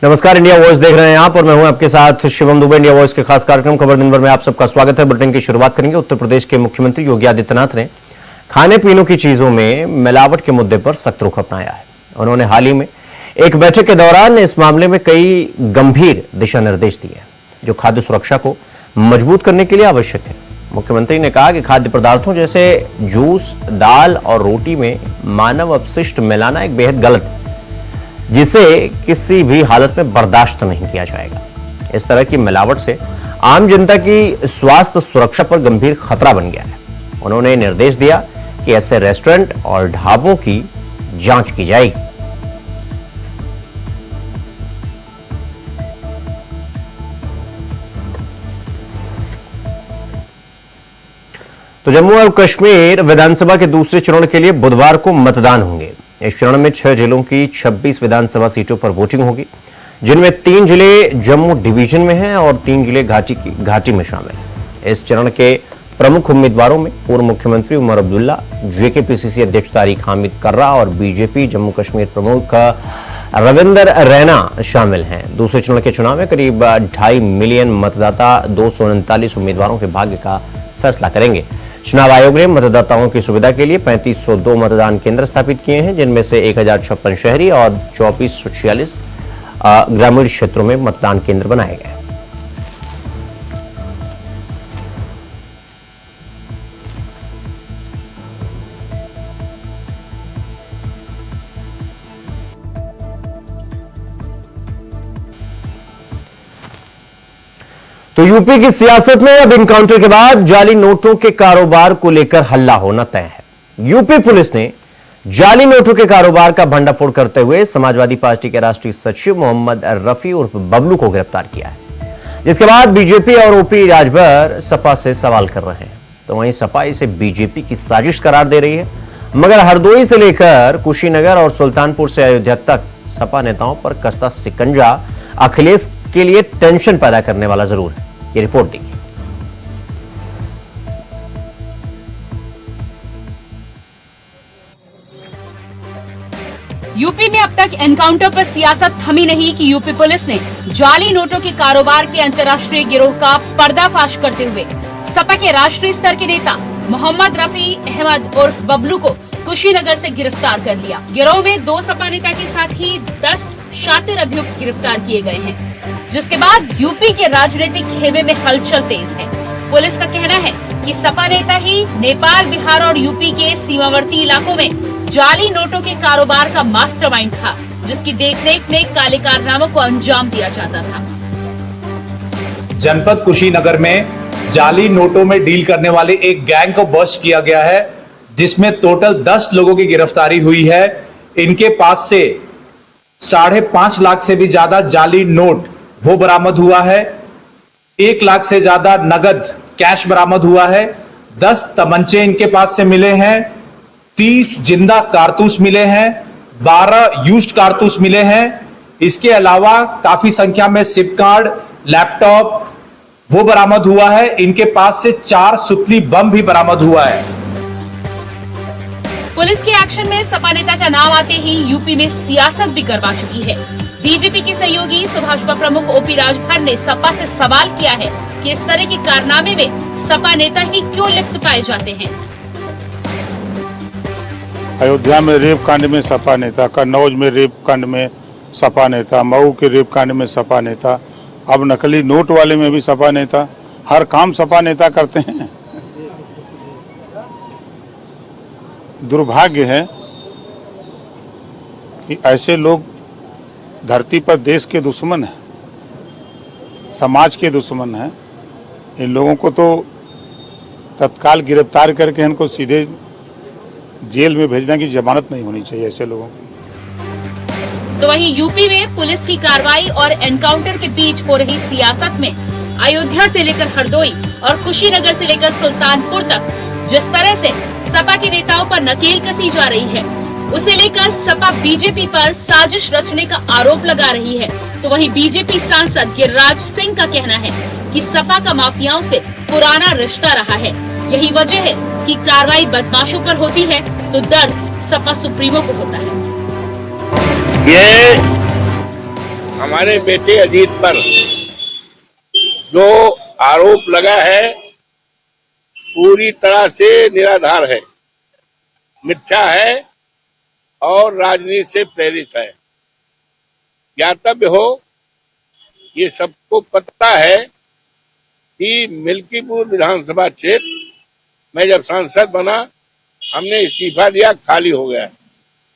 नमस्कार, India voice देख रहे हैं आप और मैं हूं आपके साथ शिवम दुबे। इंडिया वॉइस के खास कार्यक्रम खबर दिन भर में आप सबका स्वागत है। बुलेटिन की शुरुआत करेंगे। उत्तर प्रदेश के मुख्यमंत्री योगी आदित्यनाथ ने खाने पीने की चीजों में मिलावट के मुद्दे पर सख्त रुख अपनाया है। उन्होंने हाल ही में एक बैठक के दौरान इस मामले में कई गंभीर दिशा निर्देश दिए जो खाद्य सुरक्षा को मजबूत करने के लिए आवश्यक है। मुख्यमंत्री ने कहा कि खाद्य पदार्थों जैसे जूस, दाल और रोटी में मानव अपशिष्ट मिलाना एक बेहद गलत है, जिसे किसी भी हालत में बर्दाश्त नहीं किया जाएगा। इस तरह की मिलावट से आम जनता की स्वास्थ्य सुरक्षा पर गंभीर खतरा बन गया है। उन्होंने निर्देश दिया कि ऐसे रेस्टोरेंट और ढाबों की जांच की जाएगी। तो जम्मू और कश्मीर विधानसभा के दूसरे चरण के लिए बुधवार को मतदान होंगे। इस चरण में 6 जिलों की 26 विधानसभा सीटों पर वोटिंग होगी, जिनमें 3 जिले जम्मू डिवीजन में हैं और 3 जिले घाटी में शामिल हैं। इस चरण के प्रमुख उम्मीदवारों में पूर्व मुख्यमंत्री उमर अब्दुल्ला, जेकेपीसीसी अध्यक्ष तारिक हामिद कर्रा और बीजेपी जम्मू कश्मीर प्रमुख रविंदर रैना शामिल हैं। दूसरे चरण के चुनाव में करीब 2.5 मिलियन मतदाता 239 उम्मीदवारों के भाग्य का फैसला करेंगे। चुनाव आयोग ने मतदाताओं की सुविधा के लिए 3502 मतदान केंद्र स्थापित किए हैं, जिनमें से 1056 शहरी और 2446 ग्रामीण क्षेत्रों में मतदान केंद्र बनाए गए। तो यूपी की सियासत में अब इनकाउंटर के बाद जाली नोटों के कारोबार को लेकर हल्ला होना तय है। यूपी पुलिस ने जाली नोटों के कारोबार का भंडाफोड़ करते हुए समाजवादी पार्टी के राष्ट्रीय सचिव मोहम्मद रफी उर्फ बबलू को गिरफ्तार किया है, जिसके बाद बीजेपी और ओपी राजभर सपा से सवाल कर रहे हैं। तो वहीं सपा इसे बीजेपी की साजिश करार दे रही है, मगर हरदोई से लेकर कुशीनगर और सुल्तानपुर से अयोध्या तक सपा नेताओं पर कसता शिकंजा अखिलेश के लिए टेंशन पैदा करने वाला जरूर है। ये रिपोर्ट देखिए। यूपी में अब तक एनकाउंटर पर सियासत थमी नहीं कि यूपी पुलिस ने जाली नोटों के कारोबार के अंतर्राष्ट्रीय गिरोह का पर्दाफाश करते हुए सपा के राष्ट्रीय स्तर के नेता मोहम्मद रफी अहमद उर्फ बबलू को कुशीनगर से गिरफ्तार कर लिया। गिरोह में 2 सपा नेता के साथ ही 10 शातिर अभियुक्त गिरफ्तार किए गए हैं, जिसके बाद यूपी के राजनीतिक खेमे में हलचल तेज है। पुलिस का कहना है कि सपा नेता ही नेपाल, बिहार और यूपी के सीमावर्ती इलाकों में जाली नोटों के कारोबार का मास्टरमाइंड था, जिसकी देखरेख में काले कारनामों को अंजाम दिया जाता था। जनपद कुशीनगर में जाली नोटों में डील करने वाले एक गैंग को बस्ट किया गया है, जिसमें टोटल 10 लोगों की गिरफ्तारी हुई है। इनके पास से 5.5 लाख से भी ज्यादा जाली नोट वो बरामद हुआ है। 1 लाख से ज्यादा नगद कैश बरामद हुआ है। 10 तमंचे इनके पास से मिले हैं। 30 जिंदा कारतूस मिले हैं। 12 यूज्ड कारतूस मिले हैं। इसके अलावा काफी संख्या में सिम कार्ड, लैपटॉप वो बरामद हुआ है। इनके पास से 4 सुतली बम भी बरामद हुआ है। पुलिस के एक्शन में सपा नेता का नाम आते ही यूपी में सियासत भी करवा चुकी है। बीजेपी की सहयोगी सुभाषपा प्रमुख ओपी राजभर ने सपा से सवाल किया है कि इस तरह के कारनामे में सपा नेता ही क्यों लिप्त पाए जाते हैं। अयोध्या में रेप कांड में सपा नेता, कन्नौज में रेप कांड में सपा नेता, मऊ के रेप कांड में सपा नेता, अब नकली नोट वाले में भी सपा नेता। हर काम सपा नेता करते हैं। दुर्भाग्य है कि ऐसे लोग धरती पर देश के दुश्मन हैं, समाज के दुश्मन हैं। इन लोगों को तो तत्काल गिरफ्तार करके इनको सीधे जेल में भेजने की जमानत नहीं होनी चाहिए ऐसे लोगों की। तो वहीं यूपी में पुलिस की कार्रवाई और एनकाउंटर के बीच हो रही सियासत में अयोध्या से लेकर हरदोई और कुशीनगर से लेकर सुल्तानपुर तक जिस तरह से सपा के नेताओं पर नकेल कसी जा रही है, उसे लेकर सपा बीजेपी पर साजिश रचने का आरोप लगा रही है। तो वहीं बीजेपी सांसद गिरिराज सिंह का कहना है कि सपा का माफियाओं से पुराना रिश्ता रहा है। यही वजह है कि कार्रवाई बदमाशों पर होती है तो दर्द सपा सुप्रीमो को होता है। ये हमारे बेटे अजीत पर जो आरोप लगा है पूरी तरह से निराधार है, मिथ्या है और राजनीति से प्रेरित है। ज्ञातव्य हो, ये सबको पता है कि मिल्कीपुर विधानसभा क्षेत्र में जब सांसद बना हमने इस्तीफा दिया, खाली हो गया।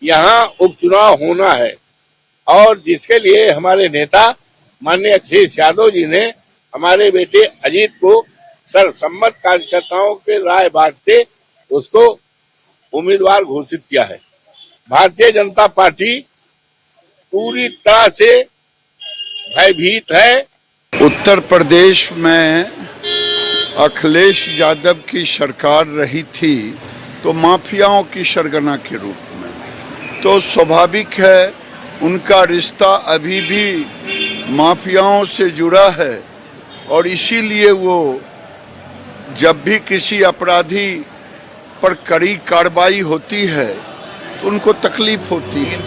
यहाँ उपचुनाव होना है और जिसके लिए हमारे नेता माननीय अखिलेश यादव जी ने हमारे बेटे अजीत को सर्वसम्मत कार्यकर्ताओं के राय बांटते उसको उम्मीदवार घोषित किया है। भारतीय जनता पार्टी पूरी तरह से भयभीत है। उत्तर प्रदेश में अखिलेश यादव की सरकार रही थी तो माफियाओं की सरगना के रूप में, तो स्वाभाविक है उनका रिश्ता अभी भी माफियाओं से जुड़ा है और इसीलिए वो जब भी किसी अपराधी पर कड़ी कार्रवाई होती है तो उनको तकलीफ होती है।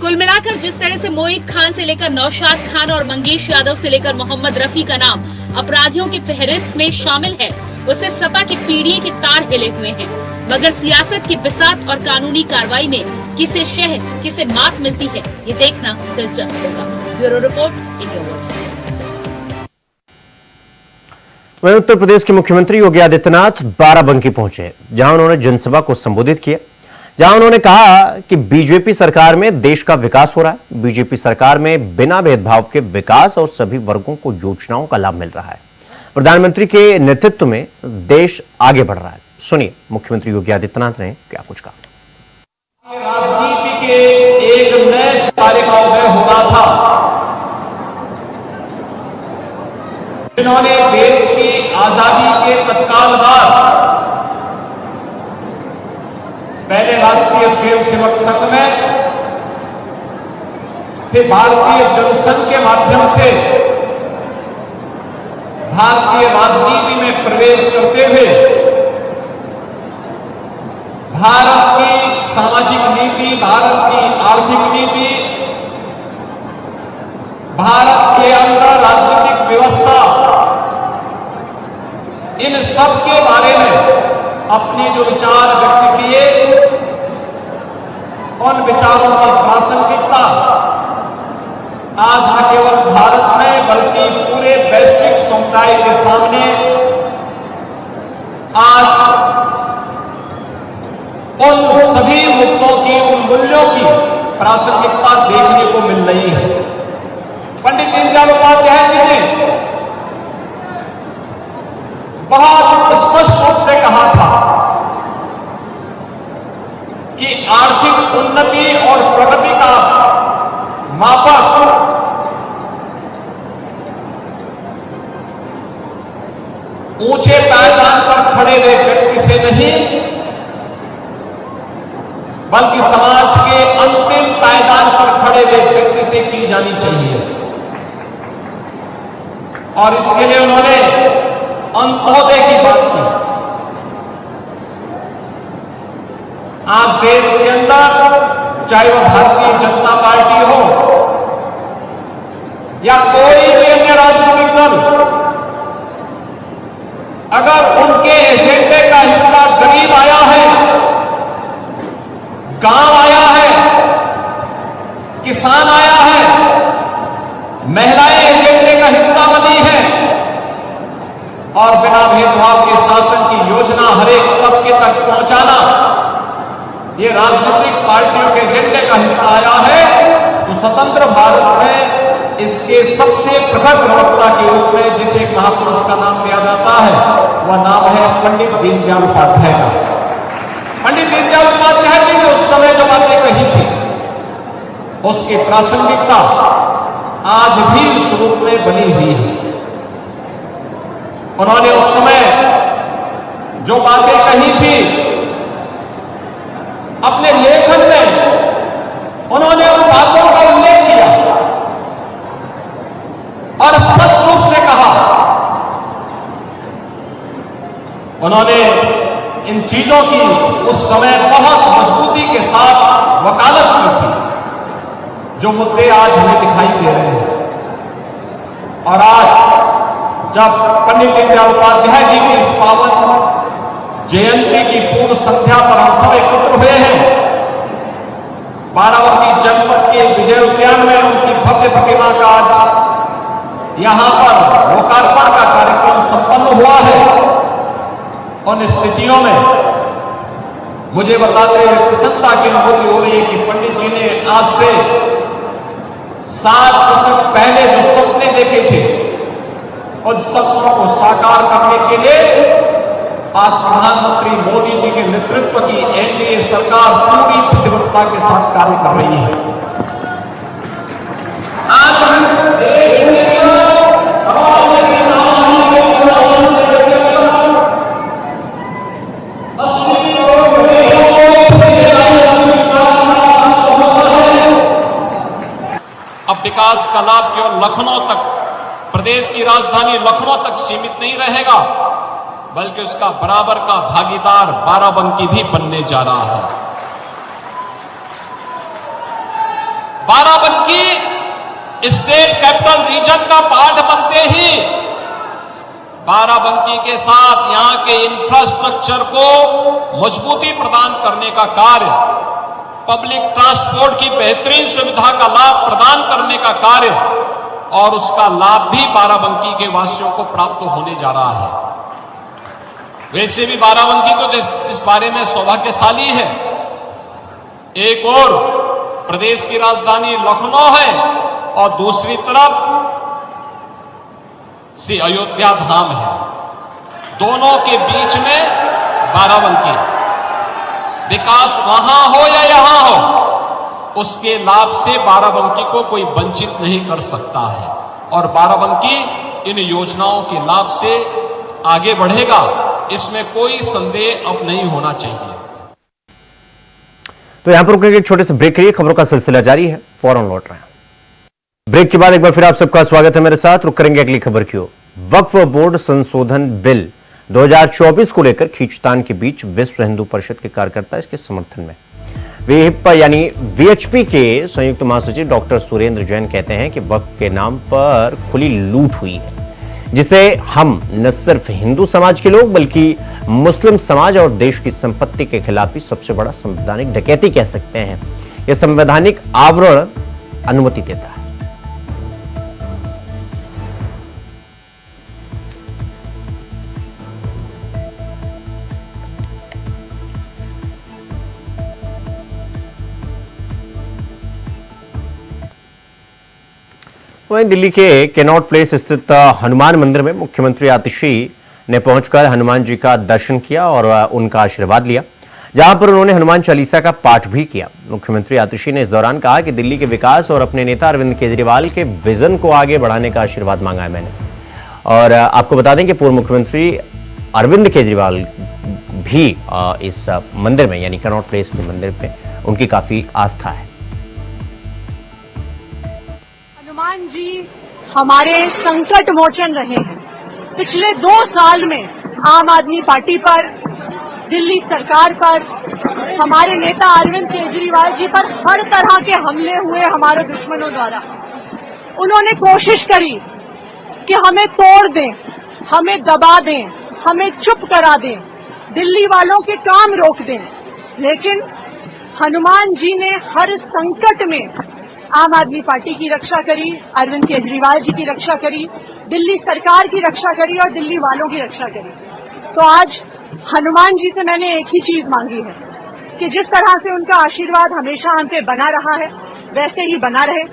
कुल मिलाकर जिस तरह से मोहित खान से लेकर नौशाद खान और मंगेश यादव से लेकर मोहम्मद रफी का नाम अपराधियों की फहरिस्त में शामिल है, उससे सपा की पीढ़ी के तार हिले हुए हैं। मगर सियासत की बिसात और कानूनी कार्रवाई में किसे शह किसे मात मिलती है, ये देखना दिलचस्प होगा। Bureau report, India voice. वहीं उत्तर प्रदेश के मुख्यमंत्री योगी आदित्यनाथ बाराबंकी पहुंचे, जहां उन्होंने जनसभा को संबोधित किया, जहां उन्होंने कहा कि बीजेपी सरकार में देश का विकास हो रहा है। बीजेपी सरकार में बिना भेदभाव के विकास और सभी वर्गों को योजनाओं का लाभ मिल रहा है। प्रधानमंत्री के नेतृत्व में देश आगे बढ़ रहा है। सुनिए मुख्यमंत्री योगी आदित्यनाथ ने क्या कुछ कहा। राजनीति के एक नए सितारे का उदय हुआ था, जिन्होंने देश की आजादी के तत्काल बाद पहले राष्ट्रीय स्वयंसेवक संघ में, फिर भारतीय जनसंघ के माध्यम से भारतीय राजनीति में प्रवेश करते हुए भारत की सामाजिक नीति, भारत की आर्थिक नीति, भारत के अंदर राजनीतिक व्यवस्था, इन सब के बारे में अपने जो विचार व्यक्त किए, उन विचारों की प्रासंगिकता आज न केवल भारत में बल्कि पूरे वैश्विक समुदाय के सामने आज उन सभी मुद्दों की, उन मूल्यों की प्रासंगिकता देखने को मिल रही है। पंडित दीनदयाल उपाध्याय जी ने बहुत स्पष्ट रूप से कहा था कि आर्थिक उन्नति और प्रगति का मापक ऊंचे पायदान पर खड़े हुए व्यक्ति से नहीं बल्कि समाज के अंतिम पायदान पर खड़े हुए व्यक्ति से की जानी चाहिए। और इसके लिए उन्होंने अंत्योदय की बात की। आज देश के अंदर चाहे वह भारतीय जनता पार्टी हो या कोई भी अन्य राजनीतिक दल, अगर उनके एजेंडे का हिस्सा गरीब आया है, गांव आया है, किसान आया है, महिलाएं एजेंडे का हिस्सा बनी है और बिना भेदभाव के शासन की योजना हर एक तबके तक पहुंचाना ये राजनीतिक पार्टियों के एजेंडे का हिस्सा आया है, तो स्वतंत्र भारत में इसके सबसे प्रखर प्रवक्ता के रूप में जिसे महापुरुष का नाम दिया जाता है वह नाम है पंडित दीनदयाल उपाध्याय का। पंडित दीनदयाल उपाध्याय जी ने उस समय जो बातें कही थी उसकी प्रासंगिकता आज भी उस रूप में बनी हुई है। उन्होंने उस समय जो बातें कही थी अपने लेखन में उन्होंने उन बातों का उल्लेख किया और स्पष्ट रूप से कहा। उन्होंने इन चीजों की उस समय बहुत मजबूती के साथ वकालत की थी। जो मुद्दे आज हमें दिखाई दे रहे हैं। और आज जब पंडित दीनदयाल उपाध्याय जी की इस पावन जयंती की पूर्व संध्या पर हम सब एकत्र हुए हैं, बाराबंकी जनपद के विजय उद्यान में उनकी भव्य प्रतिमा का आज यहां पर लोकार्पण का कार्यक्रम संपन्न हुआ है। उन स्थितियों में मुझे बताते हुए प्रसन्नता की अनुभूति हो रही है कि पंडित जी ने आज से 7 दशक पहले जो सपने देखे थे, उन सपनों को साकार करने के लिए आज प्रधानमंत्री मोदी जी के नेतृत्व की एनडीए सरकार पूरी प्रतिबद्धता के साथ कार्य कर रही है। आज देश में अब विकास का लाभ केवल लखनऊ तक, प्रदेश की राजधानी लखनऊ तक सीमित नहीं रहेगा, बल्कि उसका बराबर का भागीदार बाराबंकी भी बनने जा रहा है। बाराबंकी स्टेट कैपिटल रीजन का पार्ट बनते ही बाराबंकी के साथ यहां के इंफ्रास्ट्रक्चर को मजबूती प्रदान करने का कार्य, पब्लिक ट्रांसपोर्ट की बेहतरीन सुविधा का लाभ प्रदान करने का कार्य और उसका लाभ भी बाराबंकी के वासियों को प्राप्त होने जा रहा है। वैसे भी बाराबंकी को इस बारे में सौभाग्यशाली है, एक और प्रदेश की राजधानी लखनऊ है और दूसरी तरफ श्री अयोध्या धाम है। दोनों के बीच में बाराबंकी, विकास वहां हो या यहां हो, उसके लाभ से बाराबंकी को कोई वंचित नहीं कर सकता है और बाराबंकी इन योजनाओं के लाभ से आगे बढ़ेगा, इसमें कोई संदेह अब नहीं होना चाहिए। तो यहां पर रुकेंगे एक छोटे से ब्रेक के लिए, खबरों का सिलसिला जारी है, फौरन लौट रहे हैं। ब्रेक के बाद एक बार फिर आप सबका स्वागत है मेरे साथ। रुक करेंगे अगली खबर की ओर। वक्फ बोर्ड संशोधन बिल 2024 को लेकर खींचतान के बीच विश्व हिंदू परिषद के कार्यकर्ता इसके समर्थन में। विहिप यानी वीएचपी के संयुक्त महासचिव डॉक्टर सुरेंद्र जैन कहते हैं कि वक्फ के नाम पर खुली लूट हुई है, जिसे हम न सिर्फ हिंदू समाज के लोग बल्कि मुस्लिम समाज और देश की संपत्ति के खिलाफ ही सबसे बड़ा संवैधानिक डकैती कह सकते हैं। यह संवैधानिक आवरण अनुमति देता है। वहीं दिल्ली के कैनॉट प्लेस स्थित हनुमान मंदिर में मुख्यमंत्री आतिशी ने पहुंचकर हनुमान जी का दर्शन किया और उनका आशीर्वाद लिया, जहां पर उन्होंने हनुमान चालीसा का पाठ भी किया। मुख्यमंत्री आतिशी ने इस दौरान कहा कि दिल्ली के विकास और अपने नेता अरविंद केजरीवाल के विजन को आगे बढ़ाने का आशीर्वाद मांगा है मैंने। और आपको बता दें कि पूर्व मुख्यमंत्री अरविंद केजरीवाल भी इस मंदिर में यानी कैनॉट प्लेस के मंदिर पे उनकी काफी आस्था है। हनुमान जी हमारे संकट मोचन रहे हैं। पिछले 2 साल में आम आदमी पार्टी पर, दिल्ली सरकार पर, हमारे नेता अरविंद केजरीवाल जी पर हर तरह के हमले हुए हमारे दुश्मनों द्वारा। उन्होंने कोशिश करी कि हमें तोड़ दें, हमें दबा दें, हमें चुप करा दें, दिल्ली वालों के काम रोक दें, लेकिन हनुमान जी ने हर संकट में आम आदमी पार्टी की रक्षा करी, अरविंद केजरीवाल जी की रक्षा करी, दिल्ली सरकार की रक्षा करी और दिल्ली वालों की रक्षा करी। तो आज हनुमान जी से मैंने एक ही चीज मांगी है कि जिस तरह से उनका आशीर्वाद हमेशा हम पे बना रहा है, वैसे ही बना रहे।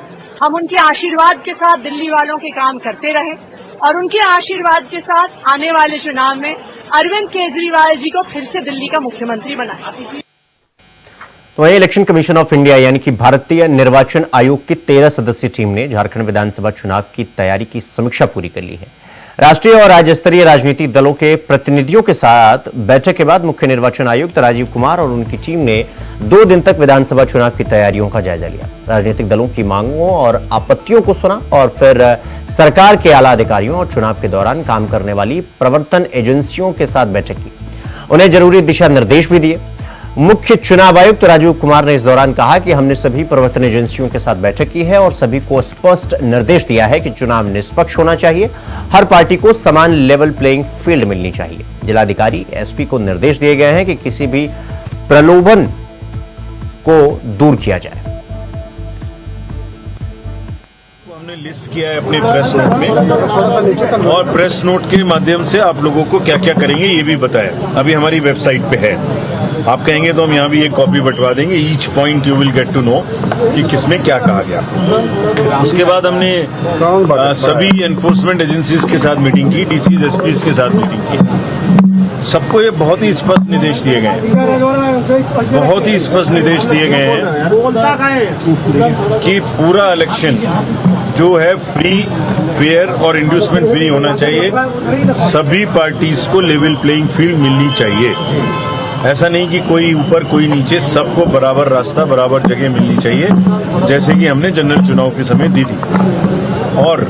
हम उनके आशीर्वाद के साथ दिल्ली वालों के काम करते रहे और उनके आशीर्वाद के साथ आने वाले चुनाव में अरविंद केजरीवाल जी को फिर से दिल्ली का मुख्यमंत्री बनाए। वहीं इलेक्शन कमीशन ऑफ इंडिया यानी कि भारतीय निर्वाचन आयोग की 13 सदस्यीय टीम ने झारखंड विधानसभा चुनाव की तैयारी की समीक्षा पूरी कर ली है। राष्ट्रीय और राज्य स्तरीय राजनीतिक दलों के प्रतिनिधियों के साथ बैठक के बाद मुख्य निर्वाचन आयुक्त राजीव कुमार और उनकी टीम ने 2 दिन तक विधानसभा चुनाव की तैयारियों का जायजा लिया। राजनीतिक दलों की मांगों और आपत्तियों को सुना और फिर सरकार के आला अधिकारियों और चुनाव के दौरान काम करने वाली प्रवर्तन एजेंसियों के साथ बैठक की। उन्हें जरूरी दिशा निर्देश भी दिए। मुख्य चुनाव आयुक्त राजीव कुमार ने इस दौरान कहा कि हमने सभी प्रवर्तन एजेंसियों के साथ बैठक की है और सभी को स्पष्ट निर्देश दिया है कि चुनाव निष्पक्ष होना चाहिए। हर पार्टी को समान लेवल प्लेइंग फील्ड मिलनी चाहिए। जिलाधिकारी एसपी को निर्देश दिए गए हैं कि किसी भी प्रलोभन को दूर किया जाए। हमने लिस्ट किया है अपने प्रेस नोट में और प्रेस नोट के माध्यम से आप लोगों को क्या क्या करेंगे ये भी बताया। अभी हमारी वेबसाइट पे है, आप कहेंगे तो हम यहाँ भी एक कॉपी बंटवा देंगे। Each point you will get to know कि किसमें क्या कहा गया। उसके बाद हमने सभी एनफोर्समेंट एजेंसीज के साथ मीटिंग की, डीसीज एसपीज के साथ मीटिंग की। सबको ये बहुत ही स्पष्ट निर्देश दिए गए हैं, बहुत ही स्पष्ट निर्देश दिए गए हैं कि पूरा इलेक्शन जो है फ्री, फेयर और इंड्यूसमेंट फ्री होना चाहिए। सभी पार्टीज को लेवल प्लेइंग फील्ड मिलनी चाहिए। ऐसा नहीं कि कोई ऊपर कोई नीचे, सबको बराबर रास्ता, बराबर जगह मिलनी चाहिए, जैसे कि हमने जनरल चुनाव के समय दी थी। और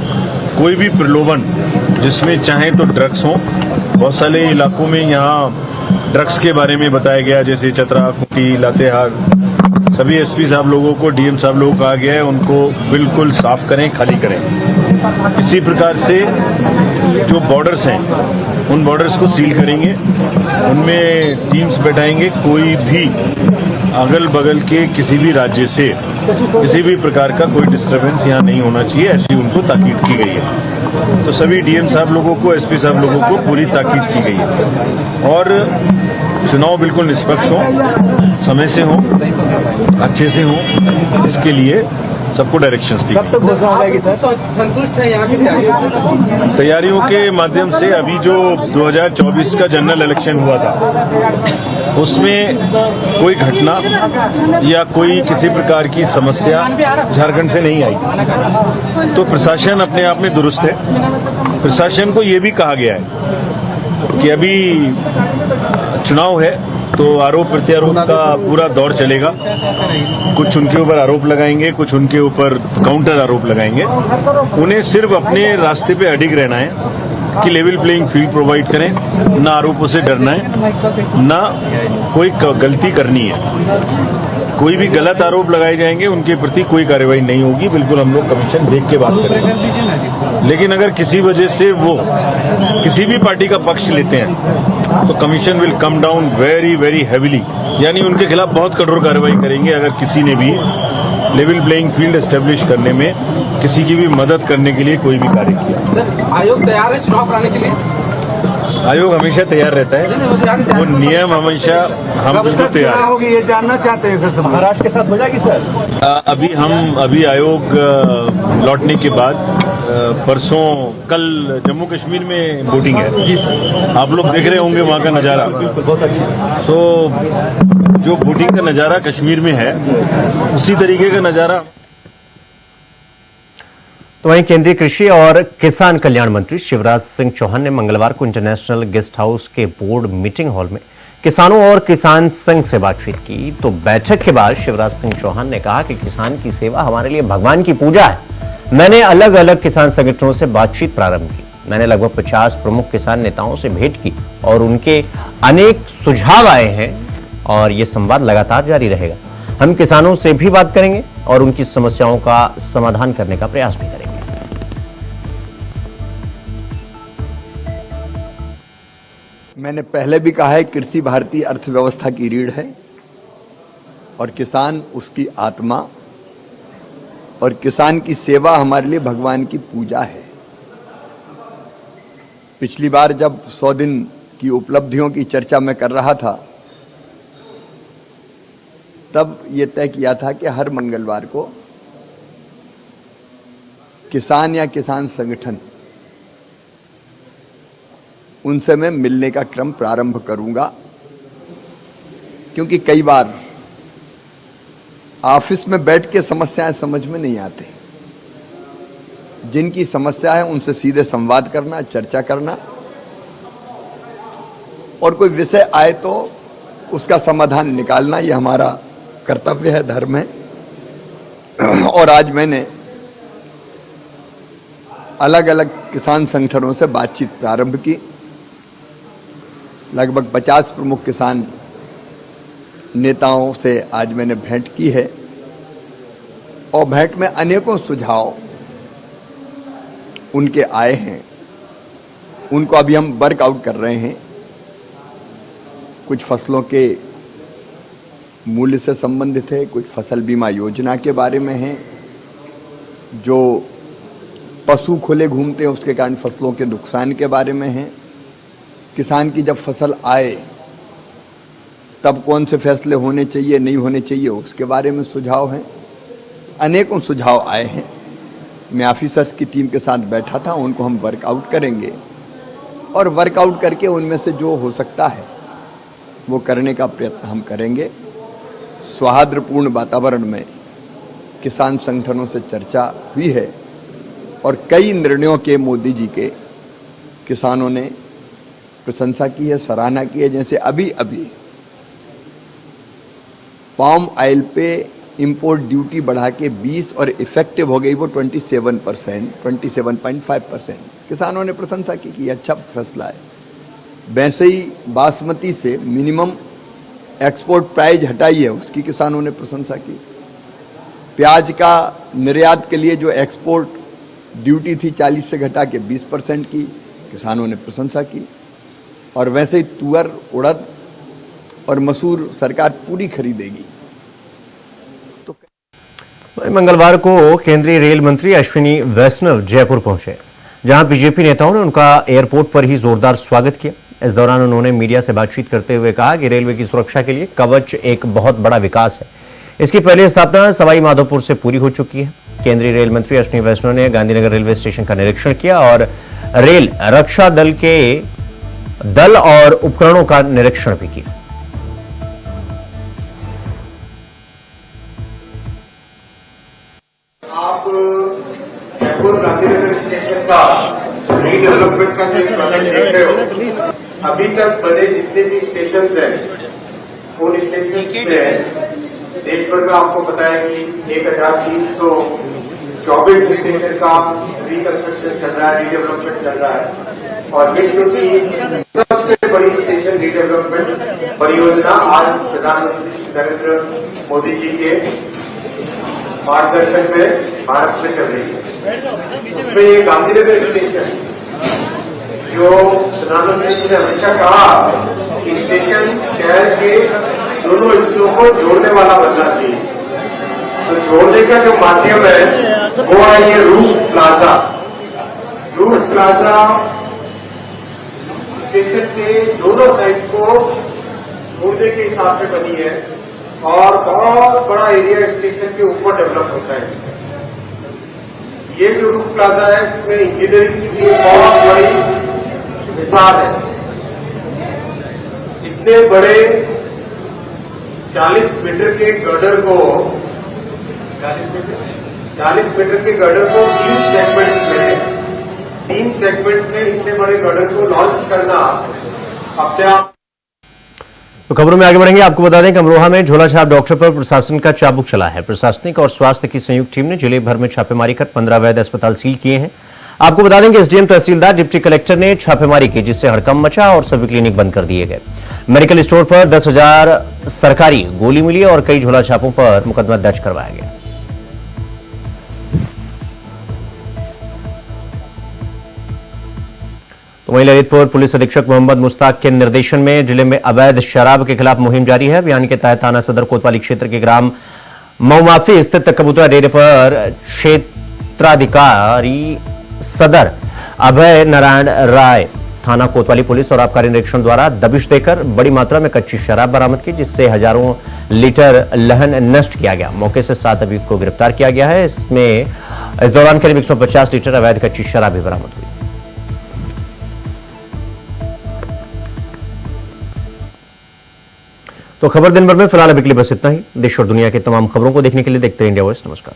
कोई भी प्रलोभन जिसमें चाहे तो ड्रग्स हो, बहुत सारे इलाकों में यहाँ ड्रग्स के बारे में बताया गया, जैसे चतरा, खूंटी, लातेहार। सभी एसपी साहब लोगों को, डीएम साहब लोगों को कहा गया है उनको बिल्कुल साफ करें, खाली करें। इसी प्रकार से जो बॉर्डर्स हैं उन बॉर्डर्स को सील करेंगे, उनमें टीम्स बैठाएंगे। कोई भी अगल बगल के किसी भी राज्य से किसी भी प्रकार का कोई डिस्टर्बेंस यहाँ नहीं होना चाहिए, ऐसी उनको ताकीद की गई है। तो सभी डीएम साहब लोगों को, एसपी साहब लोगों को पूरी ताकीद की गई है और चुनाव बिल्कुल निष्पक्ष हो, समय से हो, अच्छे से हो, इसके लिए सबको डायरेक्शंस दी। कब तक घोषणा हो जाएगी सर? संतुष्ट है यहाँ की तैयारियों से? तैयारियों के माध्यम से अभी जो 2024 का जनरल इलेक्शन हुआ था उसमें कोई घटना या कोई किसी प्रकार की समस्या झारखंड से नहीं आई, तो प्रशासन अपने आप में दुरुस्त है। प्रशासन को ये भी कहा गया है कि अभी चुनाव है तो आरोप प्रत्यारोप का पूरा दौर चलेगा। कुछ उनके ऊपर आरोप लगाएंगे, कुछ उनके ऊपर काउंटर आरोप लगाएंगे। उन्हें सिर्फ अपने रास्ते पे अडिग रहना है कि लेवल प्लेइंग फील्ड प्रोवाइड करें, ना आरोपों से डरना है, ना कोई गलती करनी है। कोई भी गलत आरोप लगाए जाएंगे उनके प्रति कोई कार्रवाई नहीं होगी। बिल्कुल हम लोग कमीशन देख के बात करेंगे, लेकिन अगर किसी वजह से वो किसी भी पार्टी का पक्ष लेते हैं तो commission will come down very very heavily, यानी उनके खिलाफ बहुत कठोर कार्रवाई करेंगे अगर किसी ने भी लेवल प्लेइंग फील्ड एस्टेब्लिश करने में किसी की भी मदद करने के लिए कोई भी कार्य किया। आयोग तैयार है चुनाव कराने के लिए? आयोग हमेशा तैयार रहता है, वो नियम हमेशा हम बिल्कुल तैयार होगी ये जानना चाहते हैं सर। महाराष्ट्र के साथ हो जाएगी सर? अभी आयोग लौटने के बाद परसों कल जम्मू कश्मीर में वोटिंग है जी सर। आप लोग देख रहे होंगे वहाँ का नज़ारा, बहुत अच्छा। सो जो वोटिंग का नज़ारा कश्मीर में है उसी तरीके का नज़ारा। तो वहीं केंद्रीय कृषि और किसान कल्याण मंत्री शिवराज सिंह चौहान ने मंगलवार को इंटरनेशनल गेस्ट हाउस के बोर्ड मीटिंग हॉल में किसानों और किसान संघ से बातचीत की। तो बैठक के बाद शिवराज सिंह चौहान ने कहा कि किसान की सेवा हमारे लिए भगवान की पूजा है। मैंने अलग अलग किसान संगठनों से बातचीत प्रारंभ की। मैंने लगभग 50 प्रमुख किसान नेताओं से भेंट की और उनके अनेक सुझाव आए हैं और ये संवाद लगातार जारी रहेगा। हम किसानों से भी बात करेंगे और उनकी समस्याओं का समाधान करने का प्रयास भी करेंगे। मैंने पहले भी कहा है, कृषि भारतीय अर्थव्यवस्था की रीढ़ है और किसान उसकी आत्मा, और किसान की सेवा हमारे लिए भगवान की पूजा है। पिछली बार जब 100 दिन की उपलब्धियों की चर्चा मैं कर रहा था तब ये तय किया था कि हर मंगलवार को किसान या किसान संगठन उनसे मैं मिलने का क्रम प्रारंभ करूंगा, क्योंकि कई बार ऑफिस में बैठ के समस्याएं समझ में नहीं आते। जिनकी समस्या है उनसे सीधे संवाद करना, चर्चा करना, और कोई विषय आए तो उसका समाधान निकालना, ये हमारा कर्तव्य है, धर्म है। और आज मैंने अलग अलग किसान संगठनों से बातचीत प्रारंभ की। लगभग 50 प्रमुख किसान नेताओं से आज मैंने भेंट की है और भेंट में अनेकों सुझाव उनके आए हैं, उनको अभी हम वर्कआउट कर रहे हैं। कुछ फसलों के मूल्य से संबंधित है, कुछ फसल बीमा योजना के बारे में है, जो पशु खुले घूमते हैं उसके कारण फसलों के नुकसान के बारे में है, किसान की जब फसल आए तब कौन से फैसले होने चाहिए नहीं होने चाहिए उसके बारे में सुझाव हैं। अनेकों सुझाव आए हैं। मैं ऑफिसर्स की टीम के साथ बैठा था, उनको हम वर्कआउट करेंगे और वर्कआउट करके उनमें से जो हो सकता है वो करने का प्रयत्न हम करेंगे। सौहार्दपूर्ण वातावरण में किसान संगठनों से चर्चा हुई है और कई निर्णयों के मोदी जी के किसानों ने प्रशंसा की है, सराहना की है। जैसे अभी पाम ऑयल पे इंपोर्ट ड्यूटी बढ़ा के 20 और इफेक्टिव हो गई वो 27%, 27.5%। किसानों ने प्रशंसा की कि अच्छा फैसला है। वैसे ही बासमती से मिनिमम एक्सपोर्ट प्राइस हटाई है, उसकी किसानों ने प्रशंसा की। प्याज का निर्यात के लिए जो एक्सपोर्ट ड्यूटी थी 40 से घटा के 20% की, किसानों ने प्रशंसा की। और वैसे ही तुअर, उड़द और मसूर सरकार पूरी खरीदेगी। मंगलवार को केंद्रीय रेल मंत्री अश्विनी वैष्णव जयपुर पहुंचे, जहां बीजेपी नेताओं ने उनका एयरपोर्ट पर ही जोरदार स्वागत किया। इस दौरान उन्होंने मीडिया से बातचीत करते हुए कहा कि रेलवे की सुरक्षा के लिए कवच एक बहुत बड़ा विकास है। इसकी पहली स्थापना सवाई माधोपुर से पूरी हो चुकी है। केंद्रीय रेल मंत्री अश्विनी वैष्णव ने गांधीनगर रेलवे स्टेशन का निरीक्षण किया और रेल रक्षा दल के दल और उपकरणों का निरीक्षण भी किया। आप जयपुर गांधीनगर स्टेशन का रीडेवलपमेंट का जो प्रोजेक्ट देख रहे हो, अभी तक बने जितने भी स्टेशन हैं उन स्टेशन में देश भर में आपको पता है कि 1324 स्टेशन का रिकंस्ट्रक्शन चल रहा है, रीडेवलपमेंट चल रहा है। और विश्व की सबसे बड़ी स्टेशन रीडेवलपमेंट परियोजना आज प्रधानमंत्री नरेंद्र मोदी जी के मार्गदर्शन में भारत में चल रही है। उसमें ये गांधीनगर स्टेशन, जो प्रधानमंत्री जी ने हमेशा कहा कि स्टेशन शहर के दोनों हिस्सों को जोड़ने वाला बनना चाहिए, तो जोड़ने का जो माध्यम है वो है ये roof plaza. Roof plaza station के दोनों साइड को जोड़ने के हिसाब से बनी है और बहुत बड़ा एरिया स्टेशन के ऊपर डेवलप होता है। इससे ये जो रूफ प्लाजा है इसमें इंजीनियरिंग की भी एक बहुत बड़ी मिसाल है। इतने बड़े 40 मीटर के गर्डर को 3 सेगमेंट में इतने बड़े गर्डर को लॉन्च करना अपने आप। तो खबरों में आगे बढ़ेंगे। आपको बता दें कि अमरोहा में झोलाछाप डॉक्टर पर प्रशासन का चाबुक चला है। प्रशासनिक और स्वास्थ्य की संयुक्त टीम ने जिले भर में छापेमारी कर 15 अवैध अस्पताल सील किए हैं। आपको बता दें कि एसडीएम, तहसीलदार, डिप्टी कलेक्टर ने छापेमारी की, जिससे हड़कंप मचा और सभी क्लिनिक बंद कर दिए गए। मेडिकल स्टोर पर 10,000 सरकारी गोली मिली और कई झोलाछापों पर मुकदमा दर्ज करवाया गया। तो वहीं ललितपुर पुलिस अधीक्षक मोहम्मद मुश्ताक के निर्देशन में जिले में अवैध शराब के खिलाफ मुहिम जारी है। अभियान के तहत थाना सदर कोतवाली क्षेत्र के ग्राम मऊमाफी स्थित कबूतरा डेरे पर क्षेत्राधिकारी सदर अभय नारायण राय, थाना कोतवाली पुलिस और आबकारी निरीक्षण द्वारा दबिश देकर बड़ी मात्रा में कच्ची शराब बरामद की, जिससे हजारों लीटर लहन नष्ट किया गया। मौके से 7 अभियुक्त को गिरफ्तार किया गया है। इस दौरान करीब 150 लीटर अवैध कच्ची शराब भी बरामद हुई। तो खबर दिन भर में फिलहाल अभी के लिए बस इतना ही। देश और दुनिया की तमाम खबरों को देखने के लिए देखते रहिए इंडिया वॉइस। नमस्कार।